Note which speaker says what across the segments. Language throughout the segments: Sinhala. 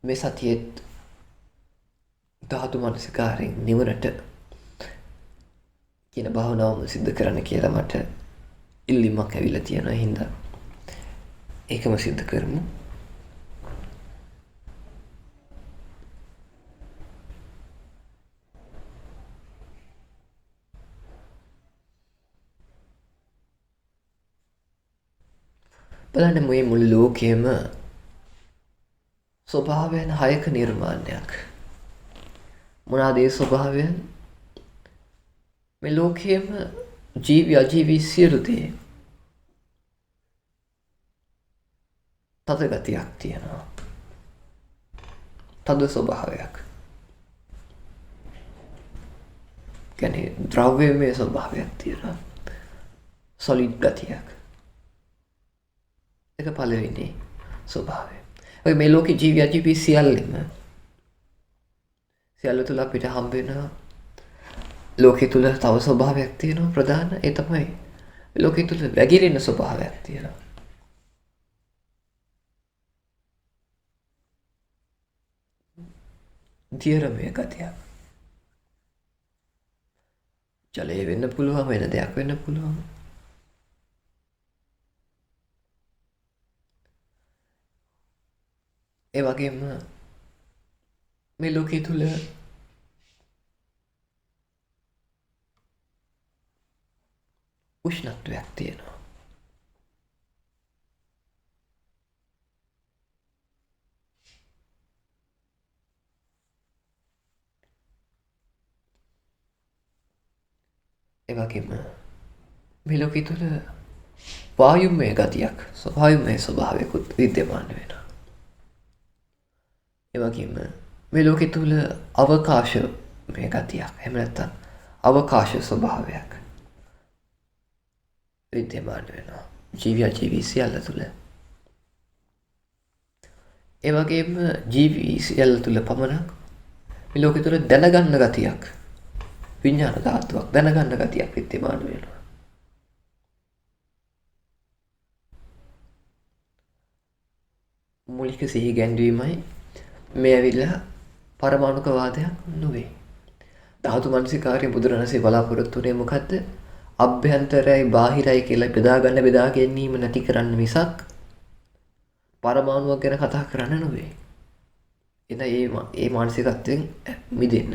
Speaker 1: මේ සතියෙත් ධාතු මනසිකාරයෙන් නිවනට කියන භාවනාවම සිද්ධ කරන්න කියලා මට ඉල්ලීමක් ඇවිල්ලා තියෙනවා. හින්දා ඒකම සිද්ධ කරමු. බලන්න මේ මුළු ලෝකයේම ස්වභාවයන් 6ක නිර්මාණයක්. මොනවාද ඒ ස්වභාවයන්? මේ ලෝකයේම ජීවි අජීවී සියලු දේ තද ගතියක් තියෙනවා. තද ස්වභාවයක්. කියන්නේ ද්‍රව්‍යමය ස්වභාවයක් තියෙනවා. සොලිඩ් ගතියක්. ඒක පළවෙනි ස්වභාවය. ඔය මේ ලෝකේ ජීවි අජීවී සියල්ල තුල අපිට හම්බ වෙනවා. ලෝකේ තුල තව ස්වභාවයක් තියෙනවා ප්‍රධාන. ඒ තමයි ලෝකේ තුල වැగిරෙන ස්වභාවයක් තියෙනවා. දියරමය ගතියක්. ජලය වෙන්න පුළුවන්, වෙන දෙයක් වෙන්න පුළුවන්. ඒ වගේම මේ ලෝකයේ තුල උෂ්ණත්වයක් තියෙනවා. ඒ වගේම මේ ලෝකයේ තුල වායුමය ගතියක්, වායුමය ස්වභාවයකුත් විද්‍යමාන වෙනවා. ඒ වගේම මේ ලෝකයේ තුල අවකාශමය ගතියක්, එහෙම නැත්නම් අවකාශ ස්වභාවයක් විද්‍යමාන වෙනවා. ජීවි අජීවී සියල්ල තුල. ඒ වගේම ජීවි සියල්ල තුල පමණක් මේ ලෝකයේ තුල දැනගන්න ගතියක්, විඥාන ධාතුවක් දැනගන්න ගතියක් විද්‍යමාන වෙනවා. මූලික සිහි ගැන්වීමයි මේ ඇවිල්ලා පරමාණුක වාදයක් නොවේ. ධාතු මනසිකාරයේ බුදුරණසේ බලාපොරොත්තු වෙන්නේ මොකද්ද? අභ්‍යන්තරයයි බාහිරයි කියලා බෙදා ගැනීම නැති කරන්න මිසක් පරමාණුවක් ගැන කතා කරන්න නොවේ. එතන ඒ මානසිකත්වයෙන් මිදෙන්න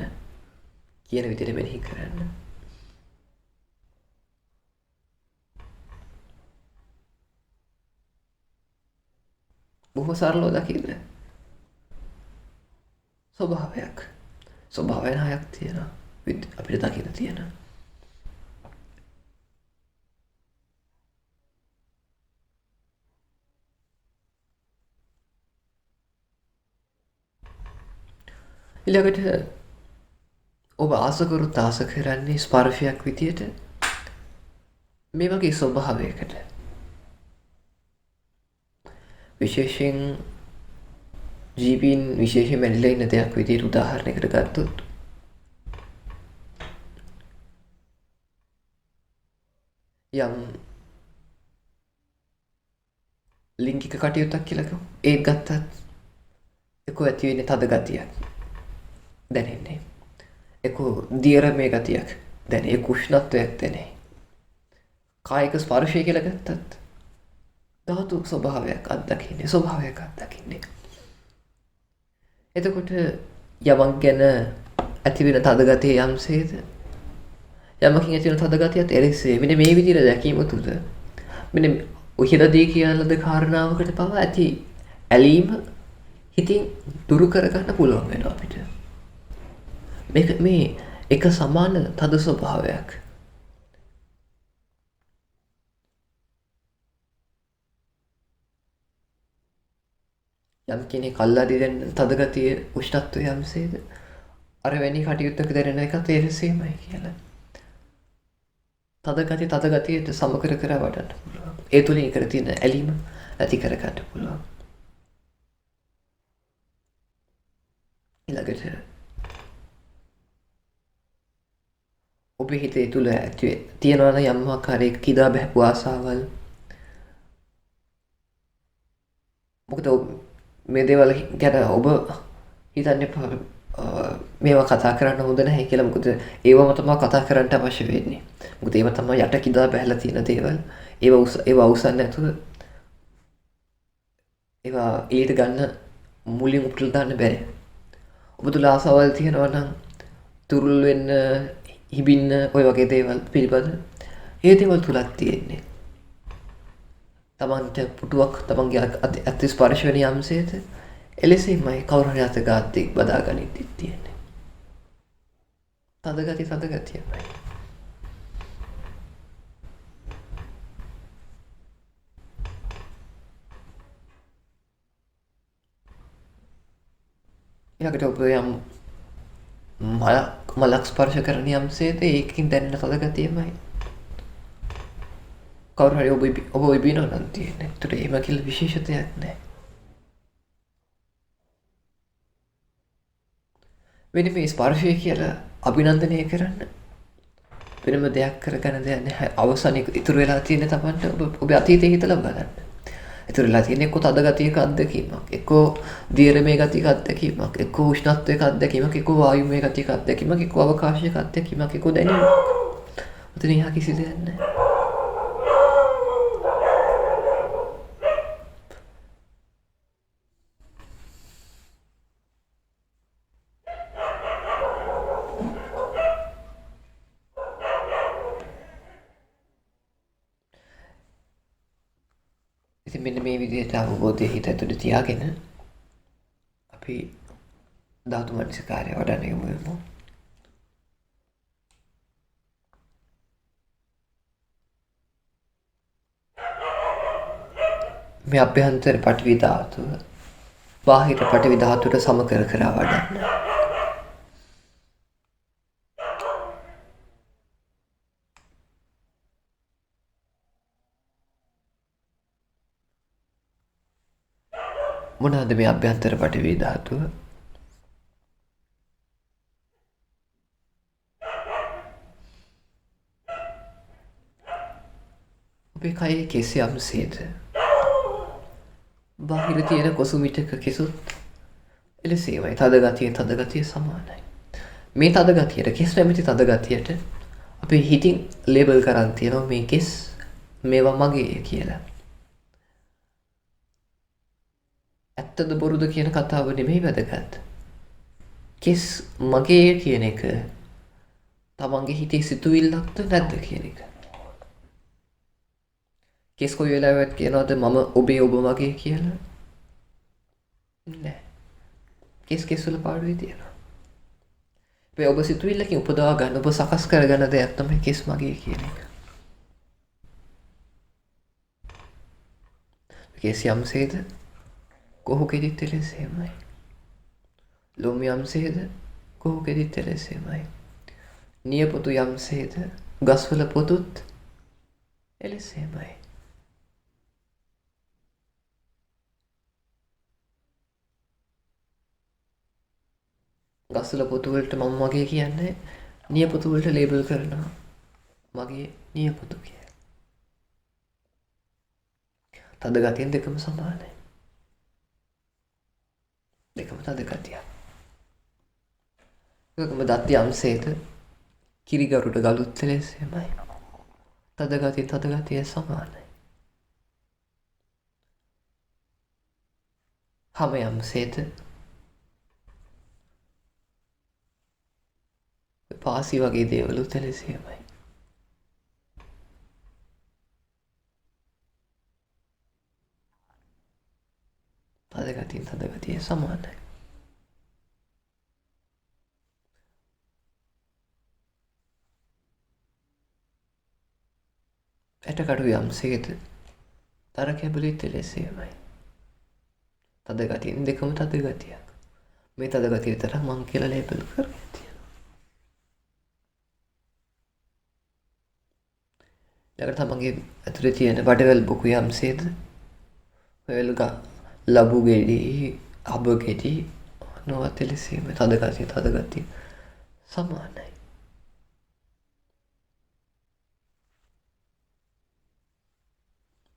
Speaker 1: කියන විදිහට මෙනෙහි කරන්න. බොහෝ සරලව දකින්න. ස්වභාවයන් 6ක් තියෙනවා. අපිට දකින්න තියෙනවා. ඊළඟට ඔබ ආස කරන්නේ ස්පර්ශයක් විදියට මේ වගේ ස්වභාවයකට. විශේෂයෙන් ජීවීන් විශේෂයෙන් මැරිලා ඉන්න දෙයක් විදියට උදාහරණයකට ගත්තොත් යම් ලිංගික කටයුත්තක් කියලා කියමු. ඒක ගත්තත් ඒක ඇති වෙන්නේ තද ගතියක් දැනෙන්නේ. ඒක දියරමේ ගතියක් දැනේ. ඒක උෂ්ණත්වයක් දැනේ. කායික ස්පර්ශය කියලා ගත්තත් ධාතු ස්වභාවයක් අත්දකින්නේ. එතකොට යමක් ගැන ඇති වෙන තද ගතිය යම්සේද යමකින් ඇති වෙන තද ගතියත් එලෙසේ මෙන්න මේ විදිහට දැකීම තුළ මෙන්න උහිරදී කියන ලද කාරණාවකට පවා ඇති ඇලීම හිතින් දුරු කරගන්න පුළුවන් වෙනවා අපිට. මේක මේ එක සමාන තද ස්වභාවයක්. යම් කෙනෙක් අල්ලාදී දැන් තද ගතිය උෂ්ණත්වය යම්සේද අර වැනි කටයුත්තක දැනෙන එකත් එලෙසේමයි කියලා. තද ගතියට සමකර කර වඩන්න පුළුවන්. ඒ තුලින් කර තියෙන ඇලීම ඇති කර ගන්න පුළුවන්. ඊළඟට ඔබේ හිතේ තුල ඇති තියනවා නම් යම් ආකාරයක කිදා බහැපු ආසාවල්. මොකද මේ දේවල් ගැන ඔබ හිතන්න එපා. මේවා කතා කරන්න හොඳ නැහැ කියලා. මොකද ඒවම තමයි කතා කරන්න අවශ්‍ය වෙන්නේ. මොකද ඒව තමයි යට කිඳා බහැලා තියෙන දේවල්. ඒවා උසන්න නැතුව ඒවා එළියට ගන්න මුලින් උපුටලා දාන්න බැහැ. ඔබ තුල ආසාවල් තියෙනවා නම් තුරුල් වෙන්න, හිබින්න ඔය වගේ දේවල් පිළිබඳ ඒ දේවල් තුලක් තියෙන්නේ. තමන්ට පුටුවක් තමන්ගේ අත ස්පර්ශ වෙන යම්සේද එලෙසින්මයි කවුරු හරි අත ගාත්තේ බදා ගනිද්දිත් තියෙන්නේ. තද ගතියමයි. ඊළඟට ඔබ යම් මලක් ස්පර්ශ කරන යම්සේද ඒකකින් දැනෙන තද ගතියමයි. කවුරු හරි ඔබ ඉබිනව නම් තියෙන්නේ. ඒතර එහෙම කියලා විශේෂ දෙයක් නැහැ. වෙන මේ ස්පර්ශය කියලා අභිනන්දනය කරන්න වෙනම දෙයක් කරගන්න දෙයක් නැහැ. අවසානයේ ඉතුරු වෙලා තියෙන තමන්ට ඔබ අතීතයේ හිතලා බලන්න. ඉතුරු වෙලා තියෙන එක්ක තද ගතියක අත්දැකීමක්, එක්ක දියරමේ ගතියක අත්දැකීමක්, එක්ක උෂ්ණත්වයක අත්දැකීමක්, එක්ක වායුමය ගතියක අත්දැකීමක්, එක්ක අවකාශයක අත්දැකීමක්, එක්ක දැනීමක්. උතන එහා කිසි දෙයක් නැහැ. ඉතින් මෙන්න මේ විදිහට අවබෝධය හිත ඇතුළේ තියාගෙන අපි ධාතු මනසිකාරය වඩන්න යමු. මේ අභ්‍යන්තර පඨවි ධාතුව බාහිර පඨවි ධාතුවට සම කර වඩන්න. මොනවාද මේ අභ්‍යන්තර පඨවි ධාතුව? ඔබේ කයේ කෙසියම්සේද බාහිර තියෙන කොසුමිටක කෙසුත් එලෙසේමයි. තද ගතිය සමානයි. මේ තද ගතියට, කෙස් නැමැති තද ගතියට අපි හිතින් ලේබල් කරන් තියෙනවා මේ කෙස් මේවා මගේ කියලා. ඇත්තද බොරුද කියන කතාව නෙමෙයි වැදගත්. කෙස් මගේ කියන එක තමන්ගේ හිතේ සිතුවිල්ලක්ද නැද්ද කියන එක. කෙස් කොයි වෙලාවෙත් කියනවාද මම ඔබේ ඔබ මගේ කියලා? නෑ. කෙස් වල පාඩුවේ තියෙනවා. මේ ඔබ සිතුවිල්ලකින් උපදවා ගන්න, ඔබ සකස් කරගන්න දෙයක් තමයි කෙස් මගේ කියන එක. කෙස් යම්සේද කොහොකෙදිත් එලෙසේමයි. ලොම් යම්සේද කොහොකෙදිත් එලෙසේමයි. නියපොතු යම්සේද ගස්වල පොතුත් එලෙසේමයි. ගස්වල පොතු වලට මම මගේ කියන්නේ, නියපොතු වලට ලේබල් කරනවා මගේ නියපොතු කියලා. තද ගතියෙන් දෙකම සමානයි. දෙකම තද ගතිය. ඒකම දත් යම්සේද කිරිගරුට ගලුත් එලෙසේමයි. තද ගතිය සමානයි. හම යම්සේද පාසි වගේ දේවලුත් එලෙසේමයි. තද ගතිය සමානයි. ඇටකටු යම්සේද තර කැබලිත් එලෙසේමයි. තද ගතියෙන් දෙකම තද ගතියක්. මේ තද ගතිය විතර මං කියලා ලේබල් කරගෙන තියෙනවා. ඊළඟට තමන්ගේ ඇතුලේ තියෙන වඩවැල් බොකු යම්සේද වෙල් ලබු ගෙඩි අබ ගෙඩි නොවත් එලෙසේම තද ගතිය සමානයි.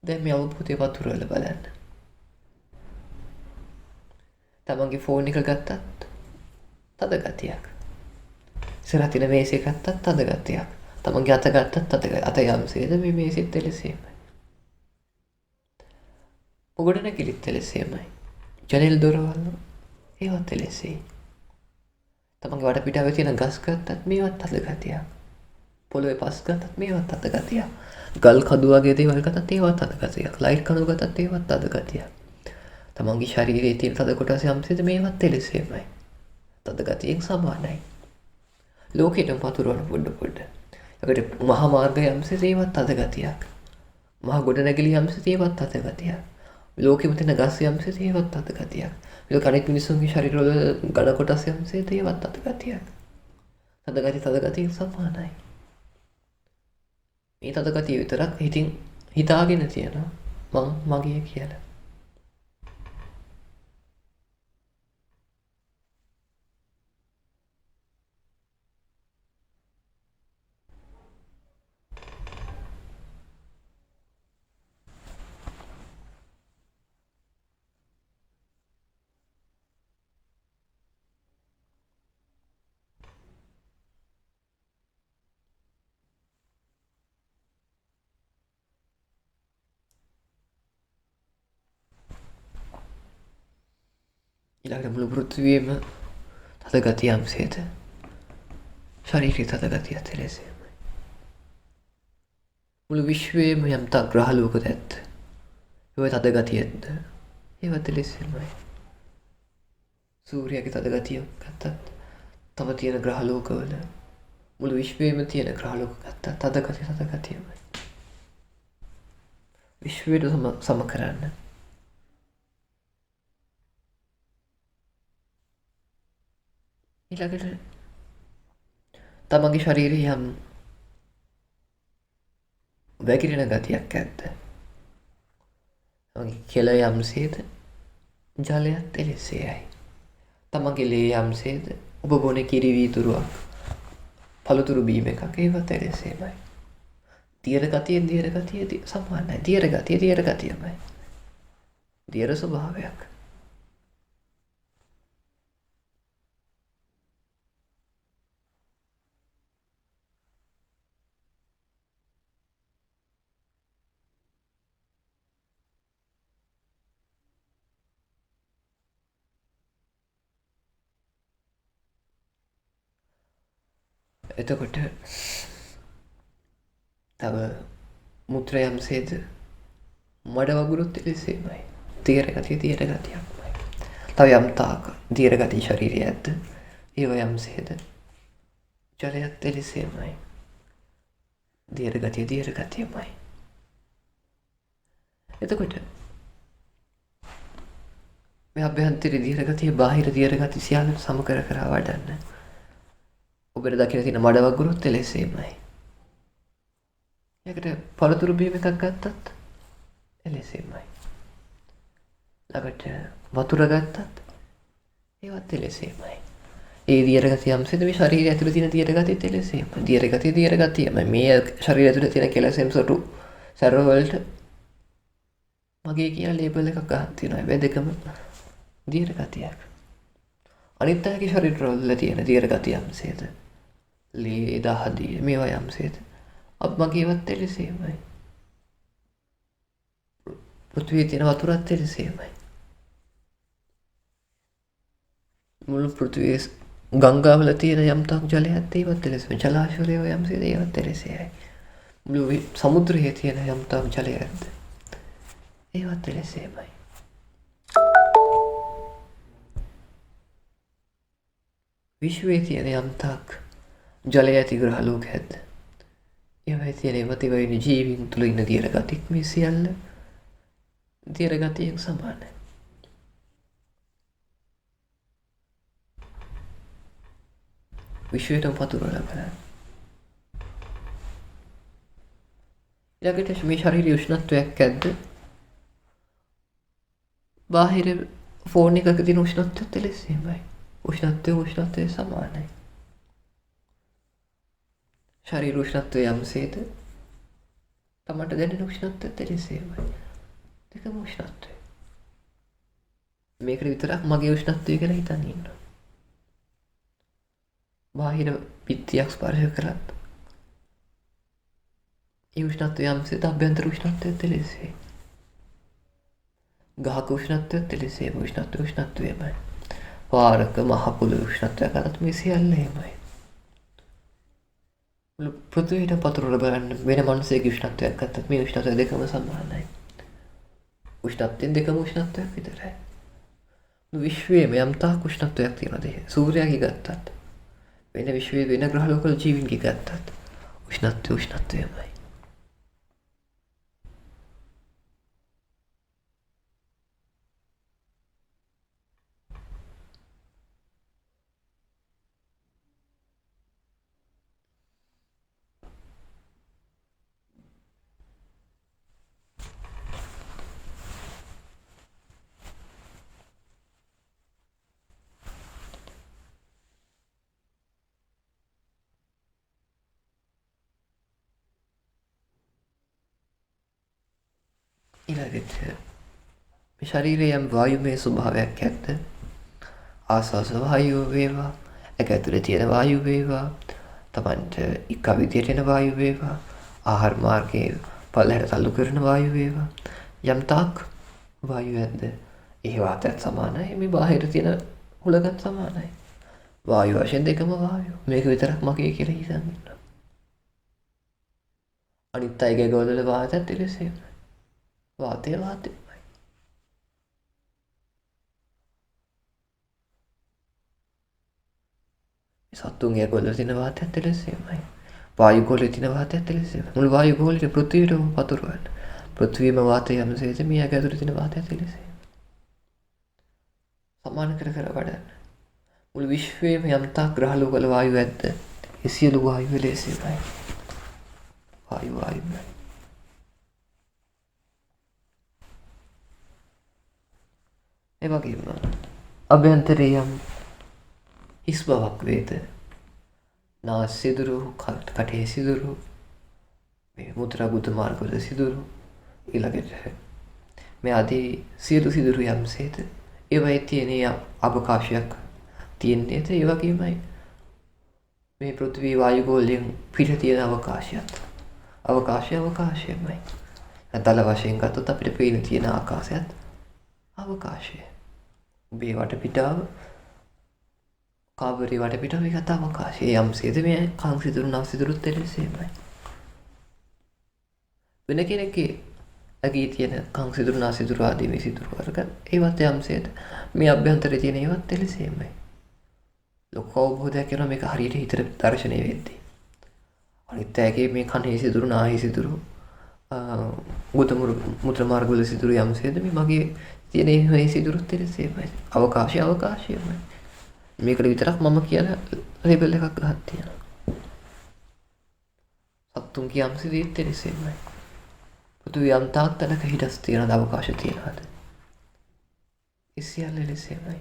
Speaker 1: දැන් මේ අවබෝධය වතුරවල බලන්න. තමන්ගේ ෆෝන් එක ගත්තත් තද ගතියක්. ඉස්සරහ තියෙන මේසෙ ගත්තත් තද ගතියක්. තමන්ගේ අත ගත්තත් තද අත යම්සේද මේ මේසෙත් එලෙසේමයි. ගොඩනැගිලිත් එලෙසේමයි. ජනෙල් දොරවල් ඒවත් එලෙසේ. තමන්ගේ වටපිටාවේ තියෙන ගස් ගත්තත් මේවත් තද ගතියක්. පොළොවේ පස් ගත්තත් මේවත් තද ගතියක්. ගල් කඩු වගේ දේවල් ගත්තත් ඒවත් තද ගතියක්. ලයිට් කණු ගත්තත් ඒවත් තද ගතියක්. තමන්ගේ ශරීරයේ තියෙන තද කොටස් යම්සේද මේවත් එලෙසේමයි. තද ගතියෙන් සමානයි. ලෝකෙටම පතුරවන පොඩ. ඒකට මහා මාර්ගය යම්සේද ඒවත් තද ගතියක්. මහා ගොඩනැගිලි යම්සේද ඒවත් තද ගතියක්. ලෝකෙම තියෙන ගස් යම්සේද ඒවත් තද ගතියක්. ඒක අනෙක් මිනිස්සුන්ගේ ශරීරවල ඝන කොටස් යම්සේද ඒවත් තද ගතියක්. තද ගතියෙන් සමානයි. මේ තද ගතිය විතරක් හිතාගෙන තියෙනවා මං මගේ කියලා. ඊළඟට මුළු පෘථිවියම තද ගතිය යම්සේද ශරීරයේ තද ගතිය එලෙසේමයි. මුළු විශ්වයේම යම්තා ග්‍රහලෝක ඇත්ද ඒවා තද ගතියද ඒවත් එලෙසේමයි. සූර්යයාගේ තද ගතිය ගත්තත් තව තියෙන ග්‍රහලෝකවල මුළු විශ්වයේම තියෙන ග්‍රහලෝක ගත්තත් තද ගතියමයි. විශ්වයට සම කරන්න ඊළඟට තමන්ගේ ශරීරයේ යම් වැగిරෙන ගතියක් ඇද්ද? තමන්ගේ කෙල යම්සේද ජලයත් එලෙසේයි. තමන්ගේ ලේ යම්සේද ඔබ බොන කිරි වීදුරුවක් පළතුරු බීම එකක් ඒවත් එලෙසේමයි. දියර ගතිය සමානයි. දියර ගතියමයි. දියර ස්වභාවයක්. එතකොට තව මුත්‍ර යම්සේද මඩ වගුරුත් එලෙසේමයි. දියර ගතියක්මයි. තව යම් තාක දියර ගතිය ශරීරය ඇද්ද ඒව යම්සේද ජලයත් එලෙසේමයි. දියර ගතියමයි. එතකොට මේ අභ්‍යන්තර දියර ගතිය බාහිර දියර ගතිය සියල්ල සම කර වඩන්න. ඔබට දකින තියෙන මඩ වගුරුත් එලෙසේමයි. ඒකට පළතුරු බීම එකක් ගත්තත් එලෙසේමයි. ළඟට වතුර ගත්තත් ඒවත් එලෙසේමයි. ඒ දියර ගතිය යම්සේද මේ ශරීරය ඇතුළේ තියෙන දියර ගතියත් එලෙසේමයි. දියර ගතියමයි. මේ ශරීරය ඇතුළේ තියෙන කෙලෙසෙම් සොටු සර්ව වලට මගේ කියලා ලේබල් එකක් ගහන් තියෙනවා. මේ දෙකම දියර ගතියක්. අනිත් අයගේ ශරීරවල තියෙන දියර ගතිය යම්සේද ලේ දහදිය මේවා යම්සේද අප මගේවත් එලෙසේමයි. පෘථිවියේ තියෙන වතුරත් එලෙසේමයි. මුළු පෘථිවියේ ගංගාවල තියෙන යම්තාක් ජලයත් ඒවත් එලෙසේමයි. ජලාශවල යම්සේද ඒවත් එලෙසේයි. මුළු සමුද්‍රයේ තියෙන යම්තාක් ජලයත් ඒවත් එලෙසේමයි. විශ්වයේ තියෙන යම්තාක් ජලය ඇති ග්‍රහලෝක ඇද්ද ඒවයි තියෙන ඒවතිවයින ජීවින් තුළ ඉන්න දියර ගතික් මේ සියල්ල දියර ගතියෙන් සමානයි. විශ්වයටම පතුරවලා බලන්න. ඊළඟට මේ ශරීරයේ උෂ්ණත්වයක් ඇද්ද? බාහිර ෆෝන් එකක තියෙන උෂ්ණත්වයත් එලෙසේමයි. උෂ්ණත්වය සමානයි. ශරීර උෂ්ණත්වය යම්සේද තමට දැනෙන උෂ්ණත්වයත් එලෙසේමයි. දෙකම උෂ්ණත්වය. මේකට විතරක් මගේ උෂ්ණත්වය කියලා හිතන්න ඉන්නවා. බාහිර පිත්තියක් ස්පර්ශ කරත් ඒ උෂ්ණත්වය යම්සේද අභ්‍යන්තර උෂ්ණත්වයත් එලෙසයි. ගහක උෂ්ණත්වයත් එලෙසේම උෂ්ණත්වයමයි. පාරක මහ පොළොවේ උෂ්ණත්වය කරත් මේ සියල්ල එහෙමයි. පෘථිවියට පතුරවල බලන්න වෙන මනුස්සයෙකුගේ උෂ්ණත්වයක් ගත්තත් මේ උෂ්ණත්වය දෙකම සමානයි. උෂ්ණත්වයෙන් දෙකම උෂ්ණත්වයක් විතරයි. විශ්වයේම යම් තාක් උෂ්ණත්වයක් තියෙනවද? සූර්යාගේ ගත්තත් වෙන විශ්වයේ වෙන ග්‍රහලෝකවල ජීවීන්ගේ ගත්තත් උෂ්ණත්වයමයි. ඊළඟට මේ ශරීරයේ යම් වායුමය ස්වභාවයක් ඇද්ද? ආස්වාස වායුව වේවා, ඒක ඇතුලේ තියෙන වායුව වේවා, තමන්ට එක විදියට එන වායුව වේවා, ආහාර මාර්ගයේ පල්ලෙහාට තල්ලු කරන වායුව වේවා, යම් තාක් වායුව ඇද්ද? ඒ වාතයත් සමානයි, මේ බාහිර තියෙන හුලගත් සමානයි. වායුව වශයෙන් දෙකම වායුව. මේක විතරක් මගේ කියලා හිතන්න ඉන්නවා. අනිත් අයගේ ගොල්වල වාතයත් එලෙසේමයි. වාතයමයි. සත්තුන්ගේ ගොල්වල තියෙන වාතයත් එලෙසේමයි. වායු ගොල්ලේ තියෙන වාතයත් එලෙසේමයි. මුළු වායු ගොල්ලේ පෘථිවියටම පතුරවන්න. පෘථිවියම වාතය යම්සේද මේ ඇතුළේ තියෙන වාතයත් එලෙසේමයි. සමාන කර වඩන්න. මුළු විශ්වයේම යම් තාක් ග්‍රහලෝකවල වායු ඇද්ද? ඒ සියලු වායු එලෙසේමයි. වායුමයි. ඒ වගේම අභ්‍යන්තරයේ යම් හිස් බවක් වේද? නාස් සිදුරු, කටේ සිදුරු, මේ මුත්‍රා බුද්ධ මාර්ගවල සිදුරු, ඊළඟට මේ ආදී සියලු සිදුරු යම්සේද ඒවයි තියෙන අවකාශයක් තියෙන්නේද? ඒ වගේමයි මේ පෘථිවි වායු ගෝලයෙන් පිට තියෙන අවකාශයමයි. දල වශයෙන් ගත්තොත් අපිට පේන තියෙන ආකාශයත් අවකාශය. ඔබේ වටපිටාව කාබරේ වටපිටාව ඒකත් අවකාශය. යම්සේද මේ කං සිදුරු නව සිදුරුත් එලෙසේමයි. වෙන කෙනෙක්ගේ ඇගේ තියෙන කං සිදුරු නව සිදුරු ආදී මේ සිදුරු වර්ග ඒවත් යම්සේද මේ අභ්‍යන්තරයේ තියෙන ඒවත් එලෙසේමයි. ලොකු අවබෝධයක් කරන මේක හරියට හිතට දර්ශනය වෙද්දී. අනිත් ඇගේ මේ කනේ සිදුරු නාහි සිදුරු මුත්‍ර මාර්ගවල සිදුරු යම්සේද මේ මගේ තියෙන මේ සිදුරුත් එලෙසේමයි. අවකාශයමයි. මේකට විතරක් මම කියලා ලේබල් එකක් ගහක් තියෙනවා. සත්තුන් කිය යම්සේදීත් එලෙසේමයි. පෘථිවි යම් තාක් තැනක හිටස් තියෙන අවකාශ තියෙනවාද? ඒ සියල්ල එලෙසේමයි.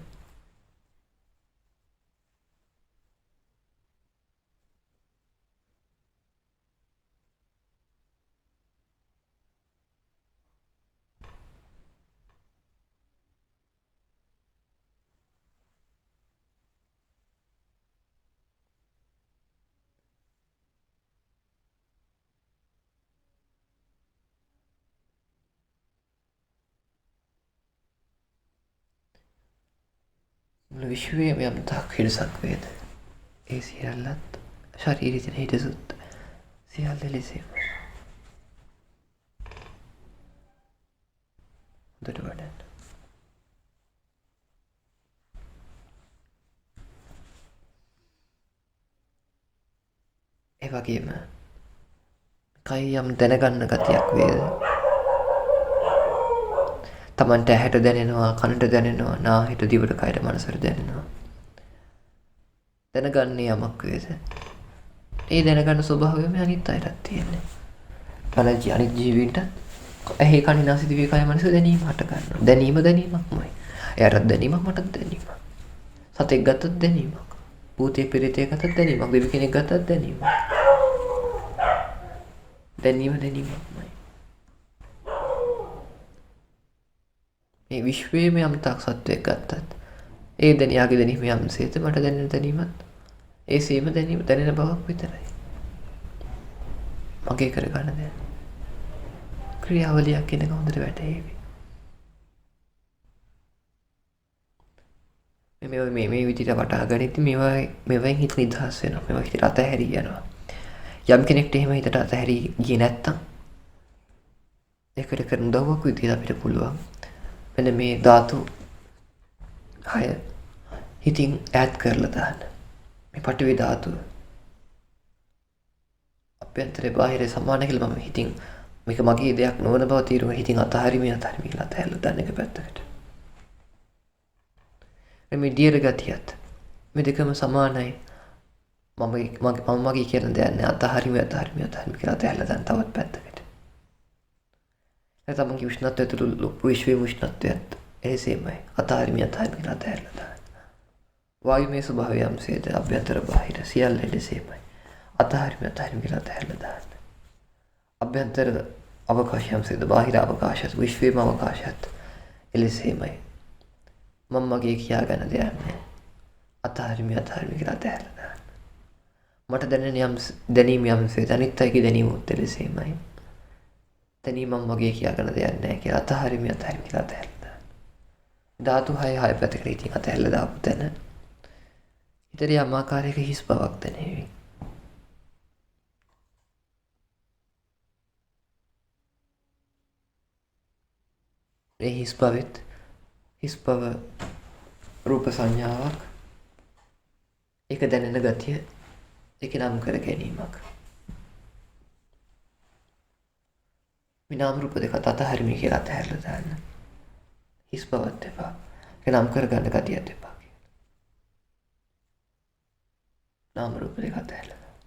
Speaker 1: විශ්වයේම යම් තාක් හිඩසක් වේද? ඒ සියල්ලත් ශරීරයේ තියෙන හිඩසුත් සියල්ල එලෙසේමයි. හොඳට වඩන්න. ඒ වගේම කයි යම් දැනගන්න ගතියක් වේද? තමන්ට ඇහැට දැනෙනවා, කනට දැනෙනවා, නාහිට දිවට කයට මනසට දැනෙනවා. දැනගන්නේ යමක් වේද? ඒ දැනගන්න ස්වභාවයම අනිත් අයටත් තියෙන්නේ. අනිත් ජීවීන්ට ඇහි කන නාසය දිවේ කය මනස දැනීම හට ගන්නවා. දැනීමක්මයි. එයාටත් දැනීමක්, මටත් දැනීමක්. සතෙක් ගත්තත් දැනීමක්. භූතේ පෙරිතේ ගත්තත් දැනීමක්. දෙවි කෙනෙක් ගත්තත් දැනීමක්. දැනීමක්මයි. මේ විශ්වයේම යම් තාක් සත්වයක් ගත්තත් ඒ යාගේ දැනීම යම්සේද මට දැනෙන දැනීමත් ඒ සේම දැනෙන බවක් විතරයි. මගේ කරගන්න දෙයක්. ක්‍රියාවලියක් කියන එක හොඳට වැටහෙවි. මේ විදිහට වටහා ගනිද්දි මේවෙන් හිත නිදහස් වෙනවා. මේවා හිතට අතහැරී යනවා. යම් කෙනෙක්ට එහෙම හිතට අතහැරී ගියේ නැත්තම් ඒකට කරන උදව්වක් විදිහට අපිට පුළුවන් මෙන්න මේ ධාතු 6 හිතින් ඈඩ් කරලා දාන්න. මේ පඨවි ධාතුව අභ්‍යන්තරේ බාහිරේ සමාන කියලා මම හිතින් මේක මගේ දෙයක් නොවන බව තීරුව හිතින් අතහරිමින් කියලා අතහැරලා දාන්න එක පැත්තකට. මේ දියර ගතියත් මේ දෙකම සමානයි. මම මගේ කියන දෙයක් නෑ අතහරිමින් කියලා අතහැරලා දාන්න තවත් පැත්තකට. නැත්නම් මගේ උෂ්ණත්වය තුළ විශ්වයේ උෂ්ණත්වයත් එසේමයි. අතහරිමින් කියලා අතහැරලා දාන්න. වායුමය ස්වභාවය යම්සේද අභ්‍යන්තර බාහිර සියල්ල එලෙසේමයි. අතහරිමින් කියලා අතහැරලා දාන්න. අභ්‍යන්තර අවකාශයම්සේද බාහිර අවකාශයත් විශ්වයේම අවකාශයත් එලෙසේමයි. මම මගේ කියාගන්න දෙයක් නෑ. අතහරිමින් කියලා අතහැරලා දාන්න. මට දැනෙන දැනීම යම්සේද අනිත් අයගේ දැනීමුත් එලෙසේමයි. දැනීම මම මගේ කියාගන්න දෙයක් නෑ කියලා අතහරිමින් කියලා අතහැරලා දාන්න. ධාතු 6 පැත්තකට ඉතින් අතහැරලා දාපු තැන හිතේ යම් ආකාරයක හිස් බවක් දැනෙවි. ඒ හිස් බව රූප සංඥාවක්. ඒක දැනෙන ගතිය ඒක නම් කර ගැනීමක්. මේ නාම රූප දෙක අතහරින්න කියලා අතහැරලා දාන්න. හිස් බවත් එපා. ඒක නම් කර ගන්න ගතියත් එපා. නාම රූප දෙක අතහැරලා දාන්න.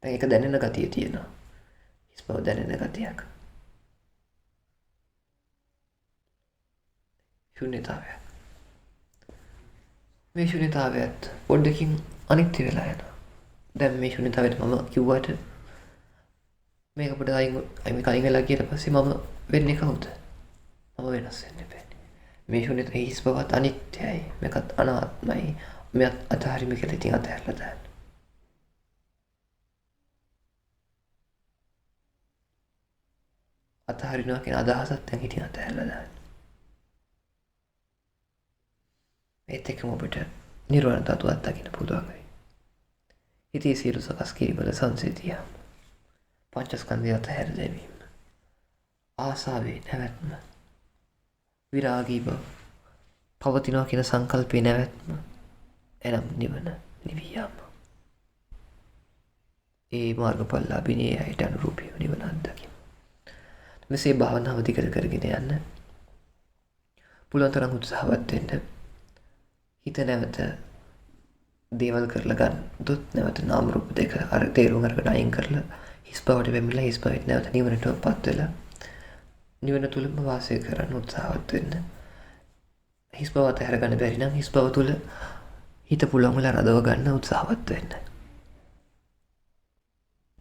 Speaker 1: දැන් ඒක දැනෙන ගතිය තියෙනවා. හිස් බව දැනෙන ගතියක්. ශුන්‍යතාවය. මේ ශුන්‍යතාවයත් පොඩ්ඩකින් අනිත්‍ය වෙලා යනවා. දැන් මේ ශුන්‍යතාවයට මම කිව්වට මේක පොඩ්ඩක් අයින් වෙලා ගියට පස්සේ මම වෙන්නේ කවුද? මම වෙනස් වෙන්න බෑ. මේ ශුන්‍යතාවයේ හිස් බවත් අනිත්‍යයි. මේකත් අනාත්මයි. මෙයත් අතහරින්න කියලා ඉතින් අතහැරලා දාන්න. අතහරිනවා කියන අදහසත් දැන් හිතින් අතහැරලා දාන්න. ඒත් එක්කම ඔබට නිර්වාණ ධාතුව අත්දකින්න පුළුවන් වෙයි. හිතේ සියලු සකස් කිරීමල සංසිතිය. පංචස්කන්ධය අතහැර දැමීම. ආසාවේ නැවැත්ම. විරාගී බව. පවතිනවා කියන සංකල්පේ නැවැත්ම. එනම් නිවන නිවී යාම. ඒ මාර්ගඵලලාභීනේ අයට අනුරූපීව නිවන අත්දකින්න. මෙසේ භාවනාව දිගට කරගෙන යන්න. පුළුවන් තරම් උත්සාහවත් වෙන්න. හිත නැවත දේවල් කරලා ගන්න. දුත් නැවත නාම රූප දෙක අර තේරුම් අරගෙන අයින් කරලා හිස් බවට වෙමිලා හිස් බවට නැවත නිවනටපත් වෙලා නිවන තුලම වාසය කරන්න උත්සාහවත් වෙන්න. හිස් බව අතහැර ගන්න බැරි නම් හිස් බව තුල හිත පුළුවන් වෙලා රඳව ගන්න උත්සාහවත් වෙන්න.